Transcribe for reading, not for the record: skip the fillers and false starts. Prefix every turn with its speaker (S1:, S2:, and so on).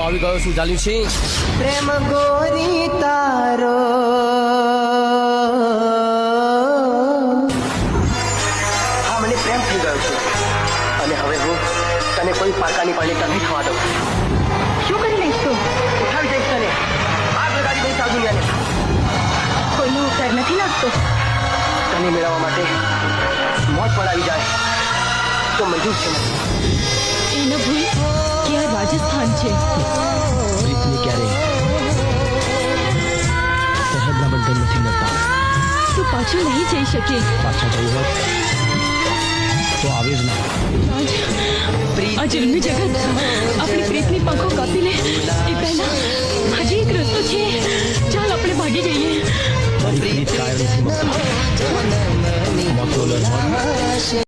S1: આવી ગયો, શું ચાલ્યું છે?
S2: પ્રેમ ગોરી તારો હા મને પ્રેમ થઈ ગયો છે અને હવે હું તને કોઈ પાકાની પાણી નહીં થવા દઉં.
S3: શું કરી લઈશ તું?
S2: ઉઠાવી જઈશ તને, આગ લગાડી દઈશ આ દુનિયાને.
S3: કોઈનો ડર નથી લાગતો?
S2: તને મેળવવા માટે મોત પણ આવી જાય તો મંજૂર છે મને.
S3: એ ન ભૂલ કે આ રાજસ્થાન છે.
S1: પ્રીતની ક્યારે સરહદના બંધન નથી મળતા.
S3: તું પાછું નહીં જઈ શકે.
S1: પાછા જવું હોત તો આવે જ ના.
S3: આ જન્મી જગત આપણી પ્રીતની પાંખો કાપી લે એ પહેલા હજી એક રસ્તો છે. ચાલ આપણે ભાગી જઈએ.
S1: મારી પ્રીત કાયમ નથી મળતા. મોતો લડવા